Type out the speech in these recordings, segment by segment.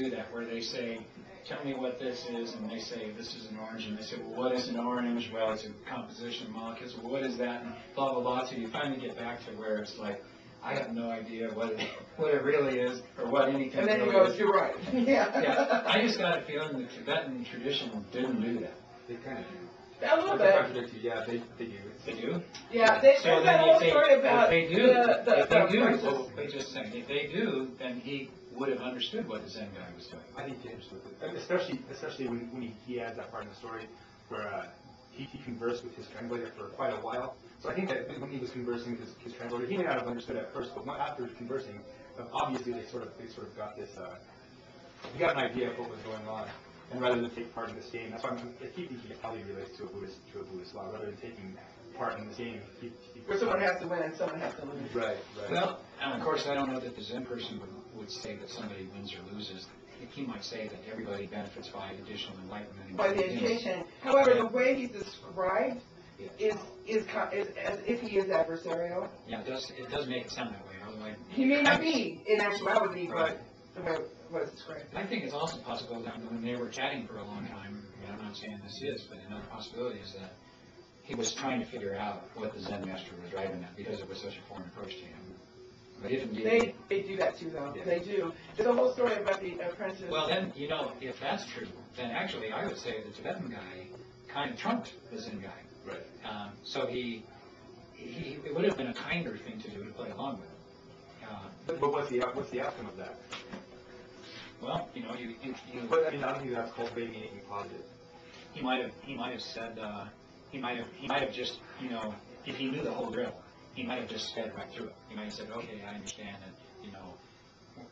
do that, where they say, tell me what this is, and they say, this is an orange, and they say, well, what is an orange? Well, it's a composition of molecules. Well, what is that? And blah, blah, blah. So you finally get back to where it's like, I have no idea what it really is, or what anything And then really you go, is. you're right. Yeah. I just got a feeling the Tibetan tradition didn't do that. They kind of do. A little They bit. contradict you. Yeah, they do. They do? Yeah, So there's then that whole if they, story about if they do, the if they do, prices. well, wait just a second. If they do, then he would have understood what the Zen guy was doing. I think he understood it. Especially when he adds that part in the story where he conversed with his translator for quite a while. So I think that when he was conversing with his translator, he may not have understood at first, but after conversing, obviously they sort of got this. He got an idea of what was going on, and rather than take part in this game, that's why he probably relates to a Buddhist law. Rather than taking part in this game, Where someone has to win and someone has to lose. Right. Well, and of course, I don't know that the Zen person would say that somebody wins or loses. He might say that everybody benefits by additional enlightenment. By the education. However, the way he's described is as if he is adversarial. Yeah, it does make it sound that way. Otherwise, He may not be in actuality, but the way it was described. I think it's also possible that when they were chatting for a long time, I'm not saying this is, but another possibility is that he was trying to figure out what the Zen master was driving at because it was such a foreign approach to him. But if indeed, They do that too, though. Yeah. They do. There's a whole story about the apprentice. well, then, if that's true, then actually I would say the Tibetan guy kind of trumped the Zen guy. Right. So it would have been a kinder thing to do to play along with him. But what's the outcome of that? Well, you. But I mean, I don't think that's cultivating anything positive. He might have said, he might have just, if he knew the whole drill, he might have just sped right through it. He might have said, okay, I understand that,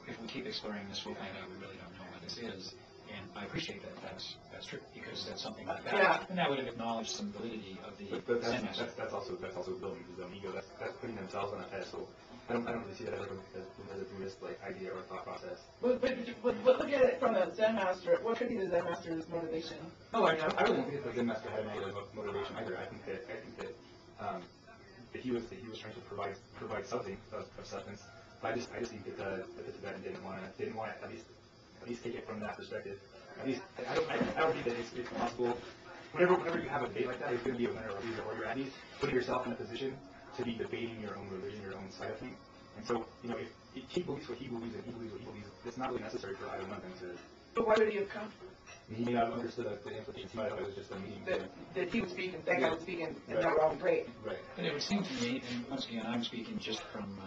if we keep exploring this, we'll find out we really don't know what this is. And I appreciate that that's true, because that's something like that. Yeah. And that would have acknowledged some validity of the But Zen master. that's also building his own ego. That's putting themselves on a pedestal. I don't really see that as a Buddhist idea or thought process. But look at it from the Zen master. What could be the Zen master's motivation? No, I really don't think that the Zen master had a negative motivation either. I think that he was trying to provide something of substance. But I just think that the Tibetan didn't want to at least take it from that perspective. At least I don't think that it's possible. Whenever you have a debate like that, it's going to be a winner or loser, or you're at least putting yourself in a position to be debating your own religion, your own side of things. And so, if he believes what he believes and he believes what he believes, it's not really necessary for either one of them to. But why would he have come? He may not have understood the implications. He might have thought it was just a meeting. That he was speaking, that guy was speaking, and not wrong, great. Right. But it would seem to me, and once again, I'm speaking just from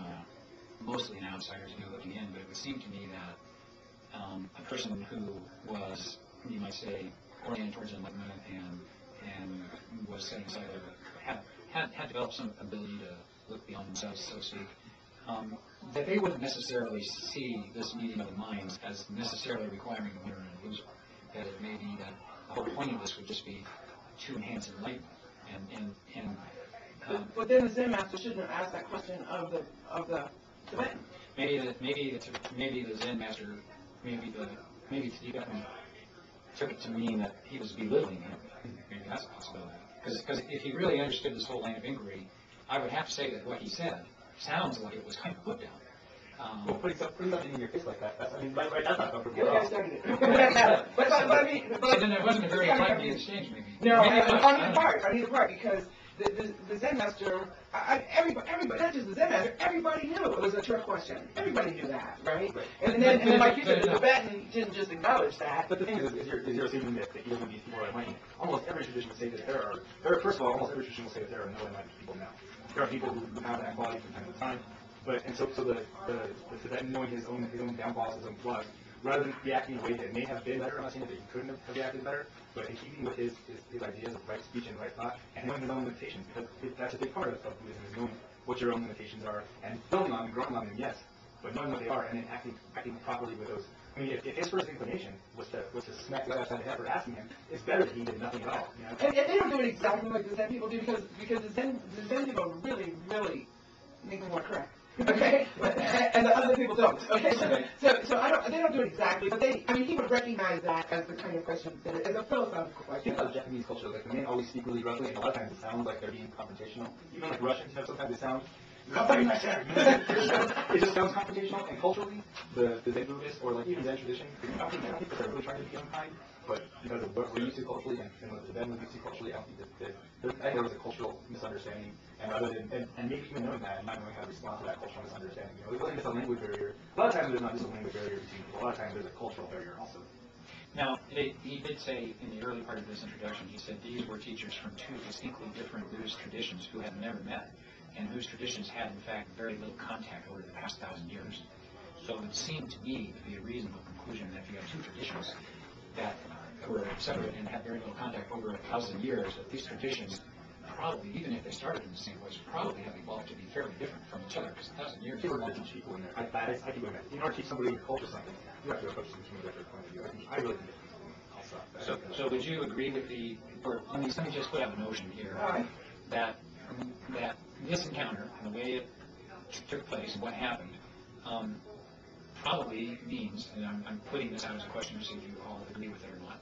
mostly an outsider's view looking in, but it would seem to me that a person who was, you might say, oriented towards enlightenment and was setting aside had developed some ability to look beyond themselves, so to speak, that they wouldn't necessarily see this meeting of the minds as necessarily requiring a winner and a loser. That it may be that the whole point of this would just be to enhance enlightenment. But then the Zen master shouldn't have asked that question of the Tibetan. Maybe the Zen master, maybe the Tibetan took it to mean that he was belittling him. Maybe that's a possibility. Because if he really understood this whole line of inquiry, I would have to say that what he said sounds like it was kind of put down. Well, putting something in your face like that, that's not comfortable You at all. guys started it. But Then it wasn't a very enlightening exchange, maybe. no, Maybe it was. I need the part because the Zen master, everybody, not just the Zen master, everybody knew it was a trick question. Everybody knew that, right? And then like you said, the Tibetan didn't just acknowledge that. But the thing is you're assuming that even when these people are enlightened, almost every tradition would say that first of all, almost every tradition will say that there are no enlightened people now. There are people who have that quality from time to time, and so the Tibetan, knowing his own downfalls, his own flaws, rather than reacting in a way that may have been better, I'm not saying that he couldn't have reacted better, but in keeping with his ideas of right speech and right thought, and knowing his own limitations, because that's a big part of Buddhism, is knowing what your own limitations are, and building on them, growing on them, yes, but knowing what they are, and then acting properly with those. I mean, if his first inclination was to smack the guy upside the head for asking him, it's better that he did nothing at all. And they don't do it exactly like the Zen people do because the Zen people really make them more correct. Okay, and the other people don't. Okay, so they don't do it exactly, but he would recognize that as the kind of question, as a philosophical I question. think about Japanese culture, like the men always speak really roughly, and a lot of times it sounds like they're being confrontational. Even like Russians, sometimes it sounds Stop fighting my chair. It just sounds confrontational, and culturally, the Zen Buddhist, or like even Zen tradition, I don't think that they're really trying to be unkind, but because of what we're used to culturally, and what the Zen was used to culturally, I don't think that I think there was a cultural misunderstanding, and rather than, and maybe even knowing that, and not knowing how to respond to that cultural misunderstanding, it wasn't just a language barrier. A lot of times there's not just a language barrier between people, a lot of times there's a cultural barrier also. Now, he did say in the early part of this introduction, he said these were teachers from two distinctly different Buddhist traditions who had never met, and whose traditions had, in fact, very little contact over the past 1,000 years. So it seemed to me to be a reasonable conclusion that if you have two traditions that were separate and had very little contact over 1,000 years, that these traditions probably, even if they started in the same place, probably have evolved to be fairly different from each other, because 1,000 years is a long time. People in there. I keep going back. In order to teach somebody your culture something, you have to approach them from a different point of view. I really think it's So would you agree with the, or let me just put out a notion here, that this encounter and the way it took place and what happened probably means, and I'm putting this out as a question to see if you all agree with it or not,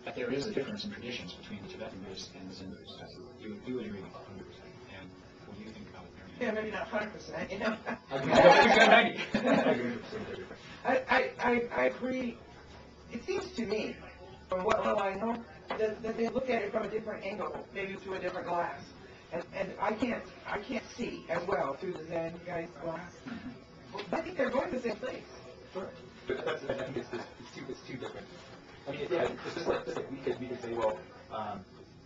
that there is a difference in traditions between the Tibetan Buddhists and the Zen Buddhists. You would agree with 100%. And what do you think about it? Yeah, maybe not 100%, you know. I agree. It seems to me, from what little I know, that they look at it from a different angle, maybe through a different glass. And I can't see as well through the Zen guy's glass. But I think they're going to the same place. Sure. But I think it's too different. I mean, yeah, it's just like we could say, well,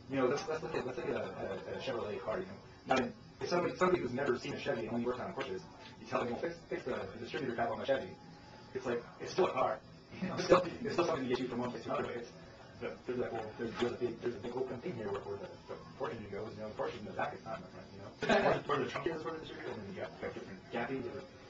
let's look at a Chevrolet car. Now, if somebody who's never seen a Chevy and only works on Porsches, you tell them, well, fix the distributor cap on my Chevy. It's like, it's still a car. It's still something to get you from one place to another. But there's like, well, there's a big open thing here where the Porsche engine goes. The Porsche in the back is not in the front. Where the trunk is, where the distributor, and then you got different gapping.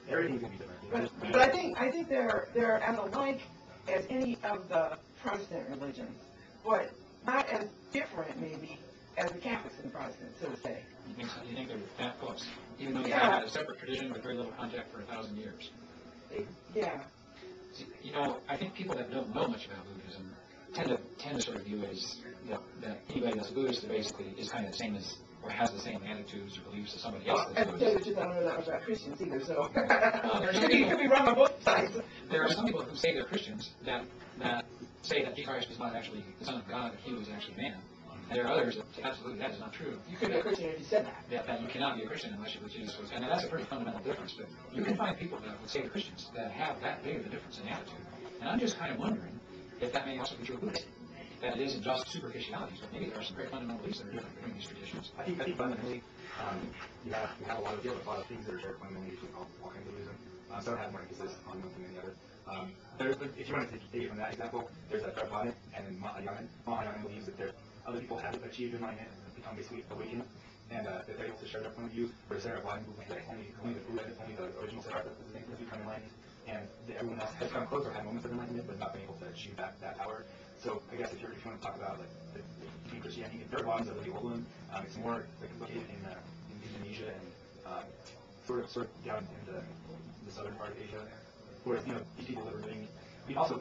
Everything's gonna be different. But I think they're as alike as any of the Protestant religions, but not as different maybe as the Catholics and the Protestants, so to say. You think they're that close, even though they had a separate tradition with very little contact for 1,000 years? Yeah. See, I think people that don't know much about Buddhism tend to sort of view it as that anybody that's a Buddhist basically is kind of the same as, or has the same attitudes or beliefs as somebody else that's Buddhist. I don't know that much about Christians either, so you could be wrong on both sides. There are some people who say they're Christians that say that Jesus Christ was not actually the Son of God, that he was actually man. And there are others that absolutely that is not true. You could be a Christian if you said that. That you cannot be a Christian unless you believe Jesus was, and that's a pretty fundamental difference. But you can find people that would say they're Christians that have that big of a difference in attitude. And I'm just kind of wondering if that may also be true of Buddhism. That it isn't just superficialities, but maybe there are some very fundamental beliefs that are different between these traditions. I think fundamentally, you have a lot of things that are shared fundamentally between all kinds of Buddhism. Some have more emphasis on one thing than the other. If you want to take it from that example, there's a Theravada and then Mahayana. Mahayana believes that other people have achieved enlightenment and become basically awakened, and that they're able to share their point of view. Whereas Theravada movement that only the Buddha, only the original Siddhartha has become enlightened, and everyone else has come close or had moments of enlightenment, but not been able to achieve that power. So I guess if you want to talk about like between Christianity, Theravada is a really old one. It's more like located in Indonesia and sort of down in the southern part of Asia. Whereas these people that were doing, also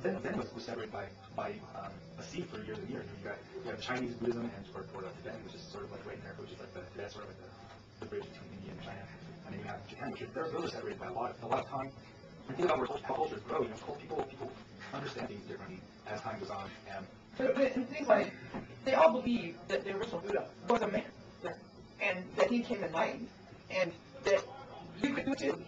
Zen was separated by a sea for years and years. You have the Chinese Buddhism and or the Tibetan, which is sort of like right in there, which is like that's sort of like the bridge between India and China. And then you have Japan, which those are separated by a lot of time. And think about how cultures grow. People understand things differently as time goes on. But things like, they all believe that the original Buddha was a man, and that he came enlightened, and that you could do it too.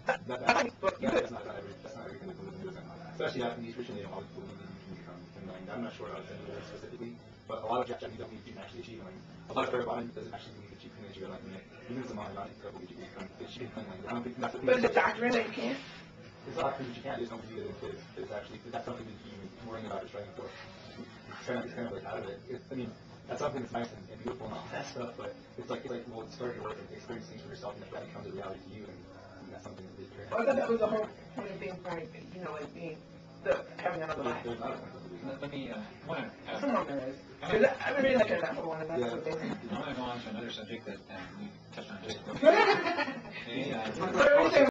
That's not everything that Buddhism is. Especially Japanese tradition, they always believe that you can become enlightened. I'm not sure about Zen Buddhism specifically, but a lot of Japanese don't believe you can actually achieve enlightenment. A lot of Theravada doesn't actually believe that you can achieve enlightenment. Even some Mahayana don't believe you can achieve enlightenment. I don't think that's the thing. But is it doctrine that you can't? It's not doctrine that you can't. Just don't believe that it's actually that's something that you're worrying about or striving for. It's kind of like out of it. I mean, that's something that's nice and beautiful and all that stuff, but it's like well, start your work and experience things for yourself, and if that becomes a reality to you, and that's something that you're. Well, I thought that was the whole point of being frank, like being having another life. There's not a point of believing. Let me Someone there is. I've been reading like another one, and that's what they say. I want to go on to another subject that we touched on just a little bit. What are we saying?